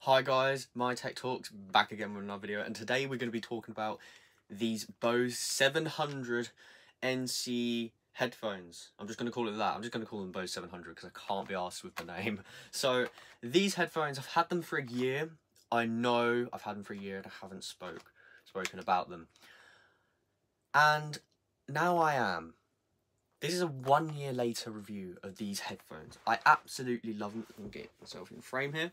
Hi guys, MyTechTalks back again with another video, and today we're going to be talking about these Bose 700 NC headphones. I'm just going to call it that. I'm just going to call them Bose 700 because I can't be arsed with the name. So these headphones, I've had them for a year. I know I've had them for a year and I haven't spoken about them. And now I am. This is a 1 year later review of these headphones. I absolutely love them. I'm getting myself in the frame here.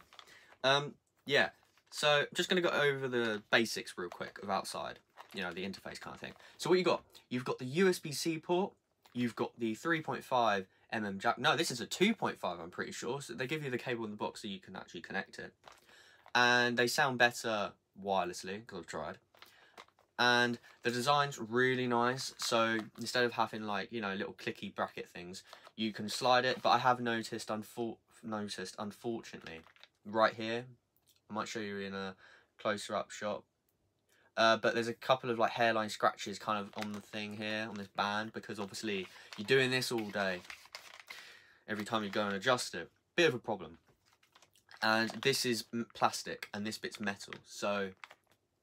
Yeah, so I'm just going to go over the basics real quick of outside, you know, the interface kind of thing. So what you got? You've got the USB-C port, you've got the 3.5mm jack. No, this is a 2.5, I'm pretty sure. So they give you the cable in the box so you can actually connect it. And they sound better wirelessly, because I've tried. And the design's really nice, so instead of having, like, you know, little clicky bracket things, you can slide it. But I have noticed, unfortunately, right here, I might show you in a closer up shot, but there's a couple of like hairline scratches kind of on the thing here, on this band, because obviously you're doing this all day, every time you go and adjust it. Bit of a problem. And this is plastic and this bit's metal, so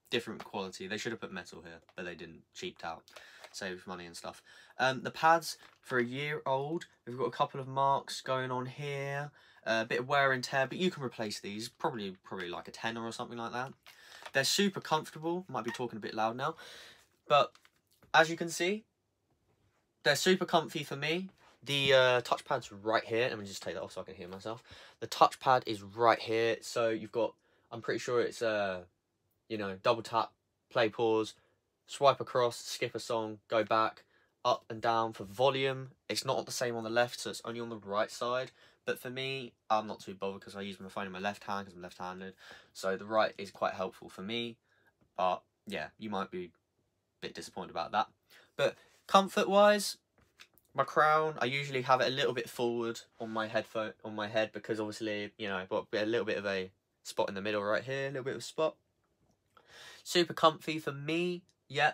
different quality. They should have put metal here, but they didn't. Cheaped out, saved money and stuff. The pads, for a year old, we've got a couple of marks going on here, a bit of wear and tear, but you can replace these, probably like a tenner or something like that. They're super comfortable. Might be talking a bit loud now, but as you can see, they're super comfy for me. The touchpad's right here. Let me just take that off so I can hear myself. The touchpad is right here, so you've got, I'm pretty sure it's you know, double tap, play, pause, swipe across, skip a song, go back, up and down for volume. It's not the same on the left, so it's only on the right side. But for me, I'm not too bothered because I use my phone in my left hand because I'm left-handed. So the right is quite helpful for me. But yeah, you might be a bit disappointed about that. But comfort-wise, my crown, I usually have it a little bit forward on my head because obviously, you know, I've got a little bit of a spot in the middle right here, a little bit of a spot. Super comfy for me, yeah.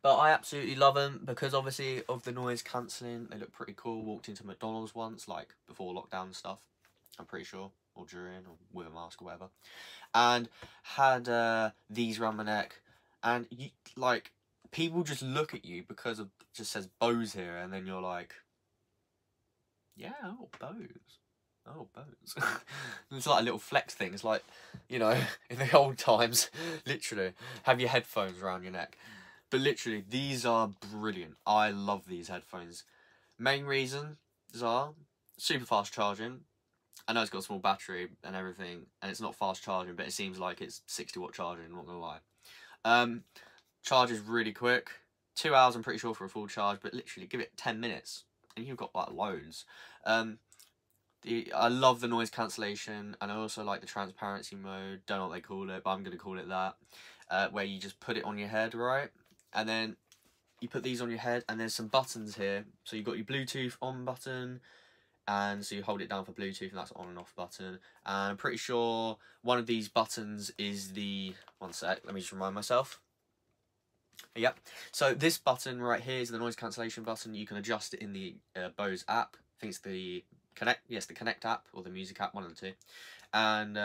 But I absolutely love them because obviously of the noise cancelling. They look pretty cool. Walked into McDonald's once, like before lockdown and stuff, I'm pretty sure, or during, or with a mask or whatever, and had these around my neck, and you, like, people just look at you because of, it just says Bose here, and then you're like, yeah, oh, Bose. Oh, Bose. It's like a little flex thing. It's like, you know, in the old times, literally, have your headphones around your neck. But literally, these are brilliant. I love these headphones. Main reasons are super fast charging. I know it's got a small battery and everything, and it's not fast charging, but it seems like it's 60-watt charging, I'm not going to lie. Charge is really quick. 2 hours, I'm pretty sure, for a full charge, but literally, give it 10 minutes, and you've got, like, loads. I love the noise cancellation, and I also like the transparency mode. Don't know what they call it, but I'm going to call it that. Where you just put it on your head, right? And then you put these on your head, and there's some buttons here. So you've got your Bluetooth on button, and so you hold it down for Bluetooth, and that's on and off button. And I'm pretty sure one of these buttons is the, one sec, let me just remind myself. Yep, so this button right here is the noise cancellation button. You can adjust it in the Bose app. I think it's the the Connect app, or the Music app, one of the two. And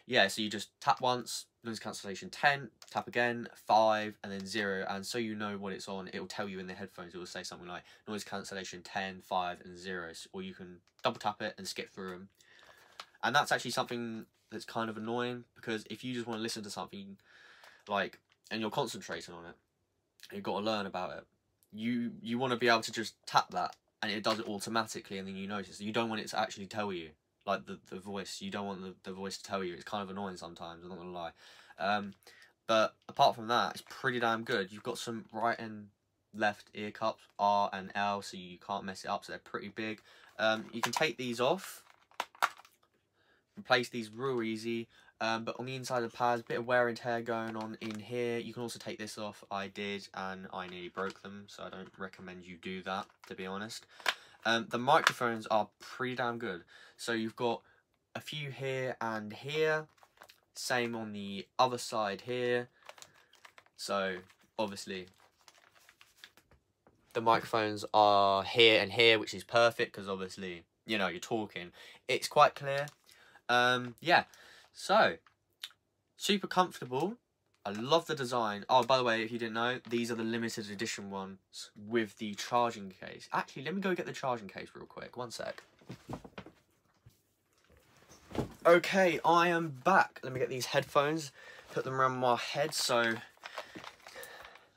yeah, so you just tap once, noise cancellation 10, tap again, 5, and then 0, and so you know what it's on, it will tell you in the headphones. It will say something like noise cancellation 10, 5, and 0, or you can double tap it and skip through them. And that's actually something that's kind of annoying, because if you just want to listen to something, like, and you're concentrating on it, you've got to learn about it, you want to be able to just tap that, and it does it automatically, and then you notice. You don't want it to actually tell you. Like the voice, you don't want the voice to tell you. It's kind of annoying sometimes, I'm not gonna lie. But apart from that, it's pretty damn good. You've got some right and left ear cups, R and L, so you can't mess it up, so they're pretty big. You can take these off, replace these real easy, but on the inside of the pads, a bit of wear and tear going on in here. You can also take this off. I did, and I nearly broke them, so I don't recommend you do that, to be honest. The microphones are pretty damn good. So you've got a few here and here. Same on the other side here. So obviously the microphones are here and here, which is perfect because obviously, you know, you're talking. It's quite clear. Yeah. So, super comfortable. I love the design. Oh, by the way, if you didn't know, these are the limited edition ones with the charging case. Actually, let me go get the charging case real quick. One sec. Okay, I am back. Let me get these headphones, put them around my head so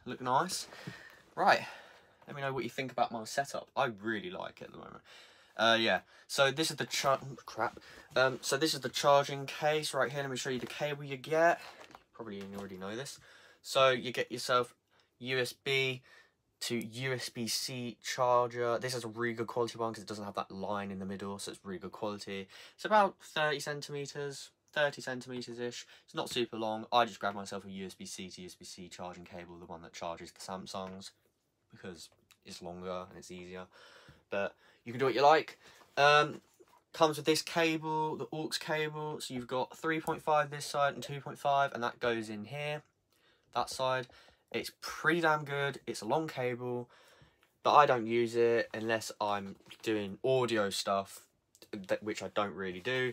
look nice. Right, let me know what you think about my setup. I really like it at the moment. Yeah, so this is the so this is the charging case right here. Let me show you the cable you get. Probably you already know this. So you get yourself USB to USB-C charger. This is a really good quality one because it doesn't have that line in the middle, so it's really good quality. It's about 30 centimeters ish. It's not super long. I just grabbed myself a USB-C to USB-C charging cable, the one that charges the Samsungs, because it's longer and it's easier. But you can do what you like. Comes with this cable, the aux cable. So you've got 3.5 this side and 2.5, and that goes in here, that side. It's pretty damn good. It's a long cable, but I don't use it unless I'm doing audio stuff, which I don't really do.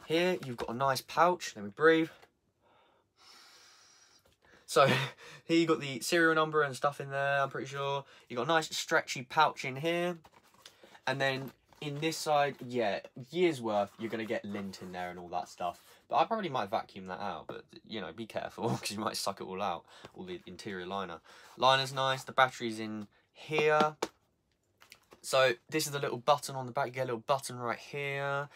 Here you've got a nice pouch. Let me breathe. So here you've got the serial number and stuff in there, I'm pretty sure. You've got a nice stretchy pouch in here. And then in this side, yeah, years worth, you're going to get lint in there and all that stuff. But I probably might vacuum that out, but, you know, be careful, because you might suck it all out, all the interior liner. Liner's nice, the battery's in here. So this is the little button on the back, you get a little button right here.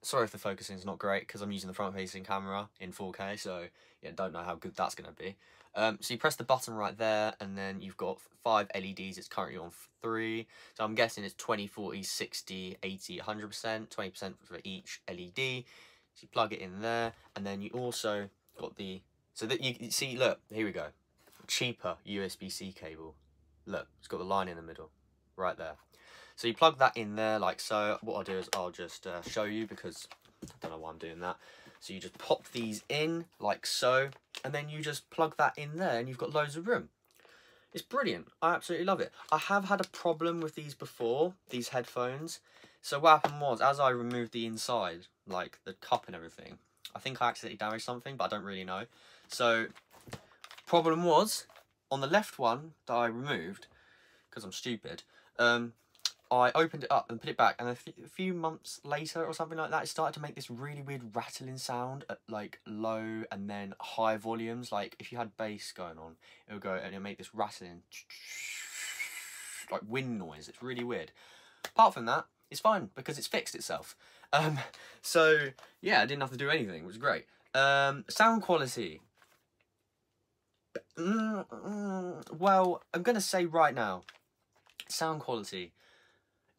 Sorry if the focusing is not great, because I'm using the front-facing camera in 4K, so, yeah, don't know how good that's going to be. So you press the button right there, and then you've got 5 LEDs. It's currently on 3. So I'm guessing it's 20, 40, 60, 80, 100%, 20% for each LED. So you plug it in there, and then you also got the... So that you see, look, here we go. Cheaper USB-C cable. Look, it's got the line in the middle, right there. So you plug that in there like so. What I'll do is I'll just show you, because I don't know why I'm doing that. So you just pop these in like so, and then you just plug that in there and you've got loads of room. It's brilliant. I absolutely love it. I have had a problem with these before, these headphones. So what happened was, as I removed the inside, like the cup and everything, I think I accidentally damaged something, but I don't really know. So problem was, on the left one that I removed, because I'm stupid, I opened it up and put it back, and a few months later or something like that, it started to make this really weird rattling sound at like low and then high volumes. Like if you had bass going on, it would go and it would make this rattling, like wind noise. It's really weird. Apart from that, it's fine because it's fixed itself. So yeah, I didn't have to do anything. It was great. Sound quality. Well, I'm gonna say right now, sound quality.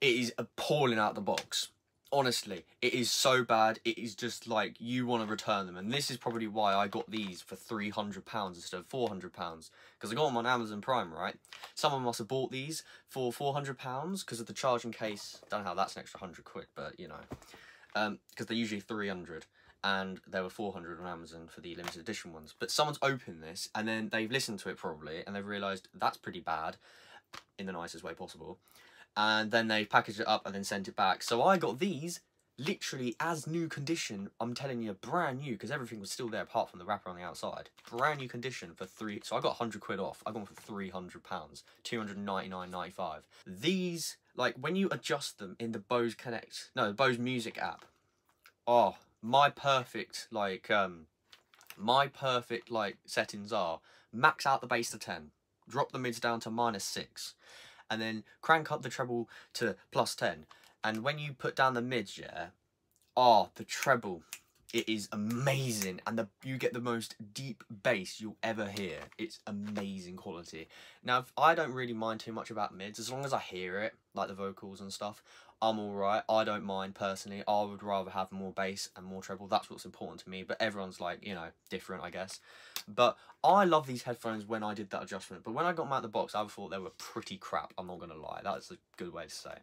It is appalling out the box. Honestly, it is so bad. It is just like you want to return them. And this is probably why I got these for £300 instead of £400. Because I got them on Amazon Prime, right? Someone must have bought these for £400 because of the charging case. Don't know how that's an extra £100, but you know. Because they're usually 300. And there were 400 on Amazon for the limited edition ones. But someone's opened this and then they've listened to it probably. And they've realised that's pretty bad in the nicest way possible. And then they packaged it up and then sent it back. So I got these literally as new condition. I'm telling you, brand new, because everything was still there apart from the wrapper on the outside. Brand new condition for so I got £100 off. I got them for £300, $299.95. These, like when you adjust them in the Bose the Bose Music app. Oh, my perfect settings are max out the bass to 10, drop the mids down to -6. And then crank up the treble to +10. And when you put down the mids, yeah, the treble, it is amazing. And you get the most deep bass you'll ever hear. It's amazing quality. Now, I don't really mind too much about mids. As long as I hear it, like the vocals and stuff, I'm alright. I don't mind personally. I would rather have more bass and more treble. That's what's important to me. But everyone's like, you know, different, I guess. But I love these headphones when I did that adjustment. But when I got them out of the box, I thought they were pretty crap. I'm not going to lie. That's a good way to say.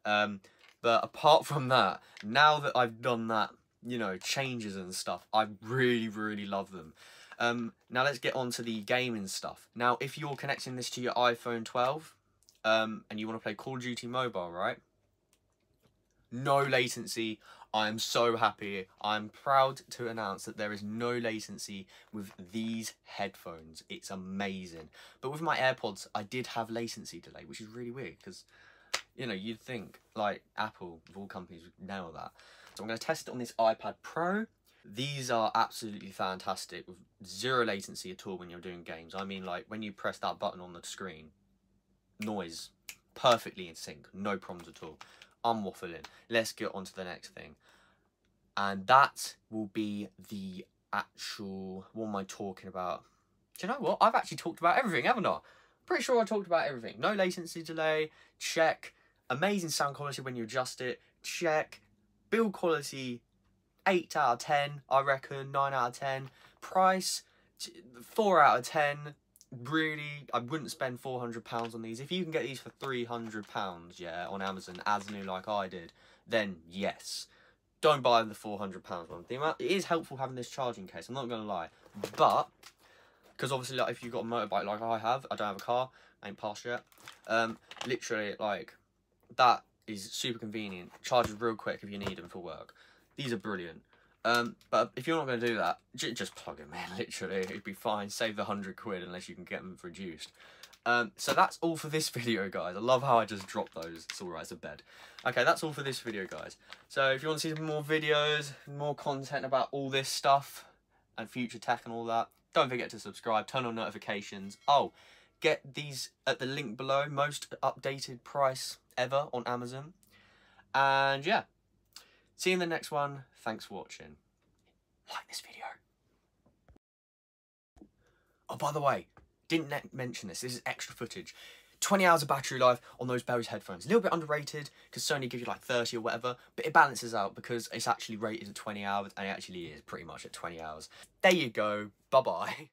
But apart from that, now that I've done that, you know, changes and stuff, I really, really love them. Now let's get on to the gaming stuff. Now, if you're connecting this to your iPhone 12 and you want to play Call of Duty Mobile, right? No latency. I am so happy. I'm proud to announce that there is no latency with these headphones. It's amazing. But with my AirPods, I did have latency delay, which is really weird because, you know, you'd think like Apple, of all companies, would nail that. So I'm going to test it on this iPad Pro. These are absolutely fantastic with zero latency at all when you're doing games. I mean, like when you press that button on the screen, noise perfectly in sync, no problems at all. I'm waffling. Let's get on to the next thing. And that will be the actual, what am I talking about? Do you know what? I've actually talked about everything, haven't I? Pretty sure I talked about everything. No latency delay, check. Amazing sound quality when you adjust it, check. Build quality, 8 out of 10, I reckon, 9 out of 10. Price, 4 out of 10. Really, I wouldn't spend £400 on these. If you can get these for £300, yeah, on Amazon as new like I did, then yes. Don't buy the £400 one. It is helpful having this charging case, I'm not going to lie. But, because obviously like, if you've got a motorbike like I have, I don't have a car, I ain't passed yet. Literally, like, that is super convenient. Charges real quick if you need them for work. These are brilliant. But if you're not going to do that, just plug them in, literally. It'd be fine. Save the £100 unless you can get them reduced. So that's all for this video, guys. I love how I just dropped those. It's alright, it's a bed. Okay, that's all for this video, guys. So if you want to see some more videos, more content about all this stuff, and future tech and all that, don't forget to subscribe, turn on notifications. Oh, get these at the link below. Most updated price ever on Amazon. And yeah. See you in the next one. Thanks for watching. Like this video. Oh, by the way, didn't mention this. This is extra footage. 20 hours of battery life on those Bose headphones. A little bit underrated because Sony gives you like 30 or whatever, but it balances out because it's actually rated at 20 hours and it actually is pretty much at 20 hours. There you go. Bye-bye.